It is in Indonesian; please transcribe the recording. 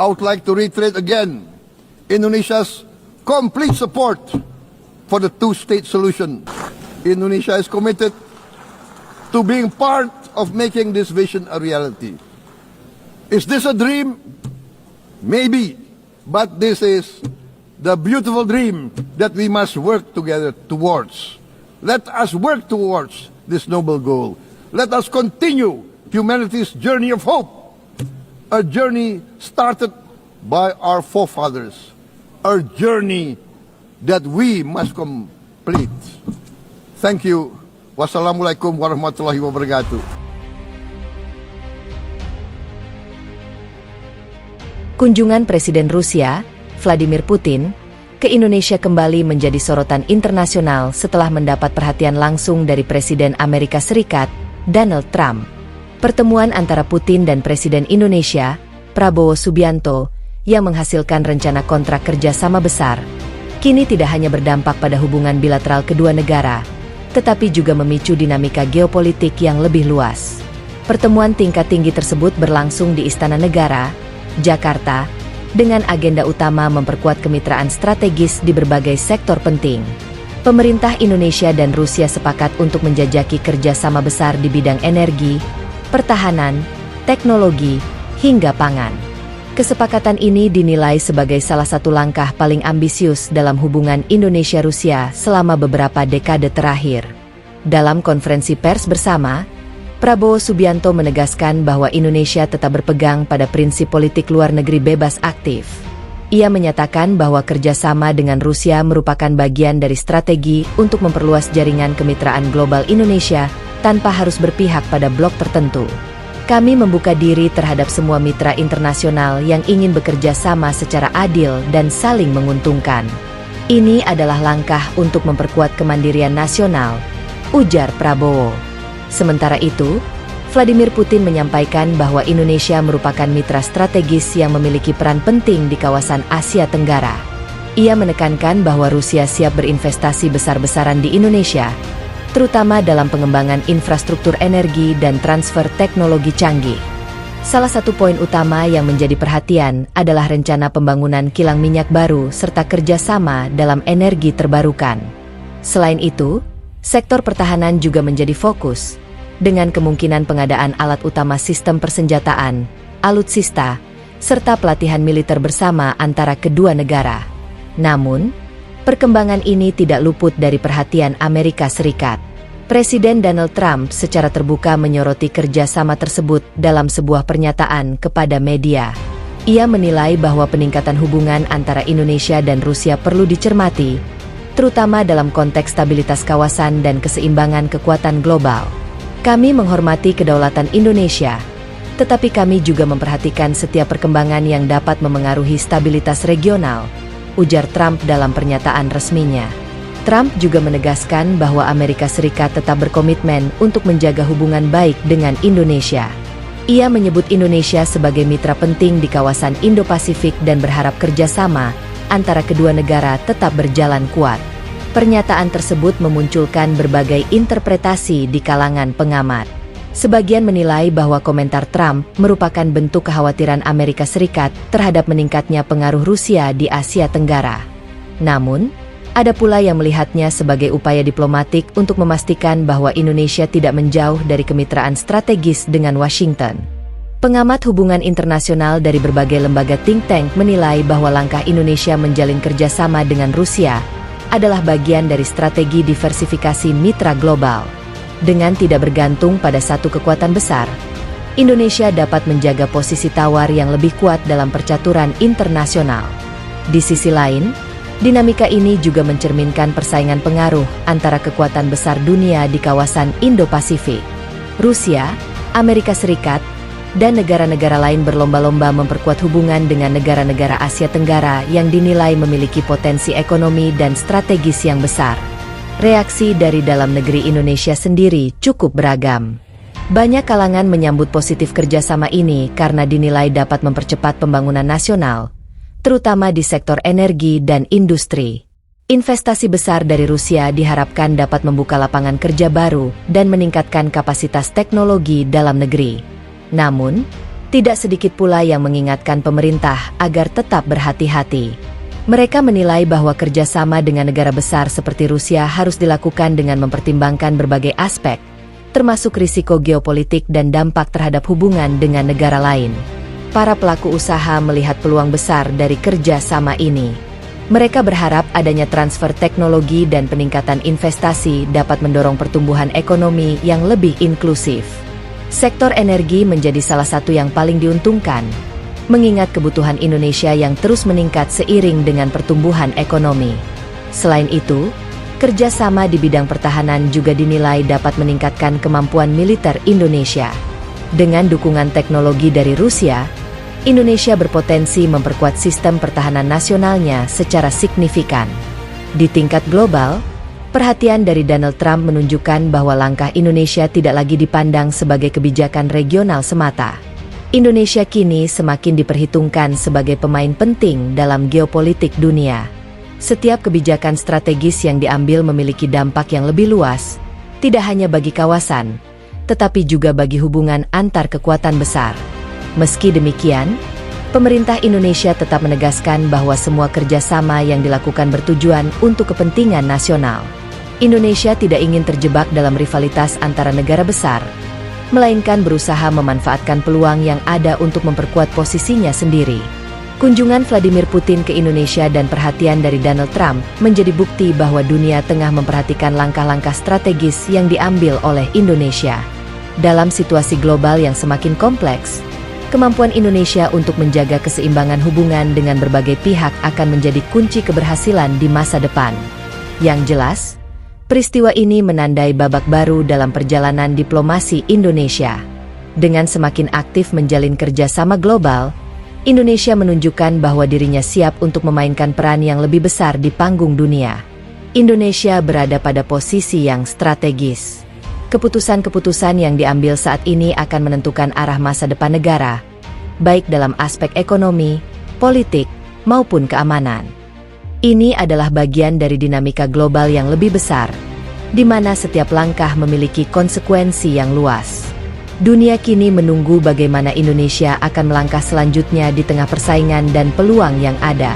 I would like to reiterate again Indonesia's complete support for the two-state solution. Indonesia is committed to being part of making this vision a reality. Is this a dream? Maybe, but this is the beautiful dream that we must work together towards. Let us work towards this noble goal. Let us continue humanity's journey of hope, a journey started by our forefathers, a journey that we must complete. Thank you. Wassalamualaikum warahmatullahi wabarakatuh. Kunjungan Presiden Rusia, Vladimir Putin, ke Indonesia kembali menjadi sorotan internasional setelah mendapat perhatian langsung dari Presiden Amerika Serikat, Donald Trump. Pertemuan antara Putin dan Presiden Indonesia, Prabowo Subianto, yang menghasilkan rencana kontrak kerjasama besar, kini tidak hanya berdampak pada hubungan bilateral kedua negara, tetapi juga memicu dinamika geopolitik yang lebih luas. Pertemuan tingkat tinggi tersebut berlangsung di Istana Negara, Jakarta, dengan agenda utama memperkuat kemitraan strategis di berbagai sektor penting. Pemerintah Indonesia dan Rusia sepakat untuk menjajaki kerjasama besar di bidang energi, pertahanan, teknologi, hingga pangan. Kesepakatan ini dinilai sebagai salah satu langkah paling ambisius dalam hubungan Indonesia-Rusia selama beberapa dekade terakhir. Dalam konferensi pers bersama, Prabowo Subianto menegaskan bahwa Indonesia tetap berpegang pada prinsip politik luar negeri bebas aktif. Ia menyatakan bahwa kerjasama dengan Rusia merupakan bagian dari strategi untuk memperluas jaringan kemitraan global Indonesia tanpa harus berpihak pada blok tertentu. Kami membuka diri terhadap semua mitra internasional yang ingin bekerja sama secara adil dan saling menguntungkan. Ini adalah langkah untuk memperkuat kemandirian nasional, ujar Prabowo. Sementara itu, Vladimir Putin menyampaikan bahwa Indonesia merupakan mitra strategis yang memiliki peran penting di kawasan Asia Tenggara. Ia menekankan bahwa Rusia siap berinvestasi besar-besaran di Indonesia, terutama dalam pengembangan infrastruktur energi dan transfer teknologi canggih. Salah satu poin utama yang menjadi perhatian adalah rencana pembangunan kilang minyak baru serta kerjasama dalam energi terbarukan. Selain itu, sektor pertahanan juga menjadi fokus, dengan kemungkinan pengadaan alat utama sistem persenjataan, alutsista, serta pelatihan militer bersama antara kedua negara. Namun, perkembangan ini tidak luput dari perhatian Amerika Serikat. Presiden Donald Trump secara terbuka menyoroti kerjasama tersebut dalam sebuah pernyataan kepada media. Ia menilai bahwa peningkatan hubungan antara Indonesia dan Rusia perlu dicermati, terutama dalam konteks stabilitas kawasan dan keseimbangan kekuatan global. Kami menghormati kedaulatan Indonesia, tetapi kami juga memperhatikan setiap perkembangan yang dapat memengaruhi stabilitas regional, ujar Trump dalam pernyataan resminya. Trump juga menegaskan bahwa Amerika Serikat tetap berkomitmen untuk menjaga hubungan baik dengan Indonesia. Ia menyebut Indonesia sebagai mitra penting di kawasan Indo-Pasifik dan berharap kerjasama antara kedua negara tetap berjalan kuat. Pernyataan tersebut memunculkan berbagai interpretasi di kalangan pengamat. Sebagian menilai bahwa komentar Trump merupakan bentuk kekhawatiran Amerika Serikat terhadap meningkatnya pengaruh Rusia di Asia Tenggara. Namun, ada pula yang melihatnya sebagai upaya diplomatik untuk memastikan bahwa Indonesia tidak menjauh dari kemitraan strategis dengan Washington. Pengamat hubungan internasional dari berbagai lembaga think tank menilai bahwa langkah Indonesia menjalin kerjasama dengan Rusia adalah bagian dari strategi diversifikasi mitra global. Dengan tidak bergantung pada satu kekuatan besar, Indonesia dapat menjaga posisi tawar yang lebih kuat dalam percaturan internasional. Di sisi lain, dinamika ini juga mencerminkan persaingan pengaruh antara kekuatan besar dunia di kawasan Indo-Pasifik. Rusia, Amerika Serikat, dan negara-negara lain berlomba-lomba memperkuat hubungan dengan negara-negara Asia Tenggara yang dinilai memiliki potensi ekonomi dan strategis yang besar. Reaksi dari dalam negeri Indonesia sendiri cukup beragam. Banyak kalangan menyambut positif kerjasama ini karena dinilai dapat mempercepat pembangunan nasional, terutama di sektor energi dan industri. Investasi besar dari Rusia diharapkan dapat membuka lapangan kerja baru dan meningkatkan kapasitas teknologi dalam negeri. Namun, Tidak sedikit pula yang mengingatkan pemerintah agar tetap berhati-hati. Mereka menilai bahwa kerjasama dengan negara besar seperti Rusia harus dilakukan dengan mempertimbangkan berbagai aspek, termasuk risiko geopolitik dan dampak terhadap hubungan dengan negara lain. Para pelaku usaha melihat peluang besar dari kerjasama ini. Mereka berharap adanya transfer teknologi dan peningkatan investasi dapat mendorong pertumbuhan ekonomi yang lebih inklusif. Sektor energi menjadi salah satu yang paling diuntungkan, mengingat kebutuhan Indonesia yang terus meningkat seiring dengan pertumbuhan ekonomi. Selain itu, kerjasama di bidang pertahanan juga dinilai dapat meningkatkan kemampuan militer Indonesia. Dengan dukungan teknologi dari Rusia, Indonesia berpotensi memperkuat sistem pertahanan nasionalnya secara signifikan. Di tingkat global, perhatian dari Donald Trump menunjukkan bahwa langkah Indonesia tidak lagi dipandang sebagai kebijakan regional semata. Indonesia kini semakin diperhitungkan sebagai pemain penting dalam geopolitik dunia. Setiap kebijakan strategis yang diambil memiliki dampak yang lebih luas, tidak hanya bagi kawasan, tetapi juga bagi hubungan antar kekuatan besar. Meski demikian, pemerintah Indonesia tetap menegaskan bahwa semua kerjasama yang dilakukan bertujuan untuk kepentingan nasional. Indonesia tidak ingin terjebak dalam rivalitas antara negara besar, melainkan berusaha memanfaatkan peluang yang ada untuk memperkuat posisinya sendiri. Kunjungan Vladimir Putin ke Indonesia dan perhatian dari Donald Trump menjadi bukti bahwa dunia tengah memperhatikan langkah-langkah strategis yang diambil oleh Indonesia. Dalam situasi global yang semakin kompleks, kemampuan Indonesia untuk menjaga keseimbangan hubungan dengan berbagai pihak akan menjadi kunci keberhasilan di masa depan. Yang jelas, peristiwa ini menandai babak baru dalam perjalanan diplomasi Indonesia. Dengan semakin aktif menjalin kerjasama global, Indonesia menunjukkan bahwa dirinya siap untuk memainkan peran yang lebih besar di panggung dunia. Indonesia berada pada posisi yang strategis. Keputusan-keputusan yang diambil saat ini akan menentukan arah masa depan negara, baik dalam aspek ekonomi, politik, maupun keamanan. Ini adalah bagian dari dinamika global yang lebih besar, di mana setiap langkah memiliki konsekuensi yang luas. Dunia kini menunggu bagaimana Indonesia akan melangkah selanjutnya di tengah persaingan dan peluang yang ada.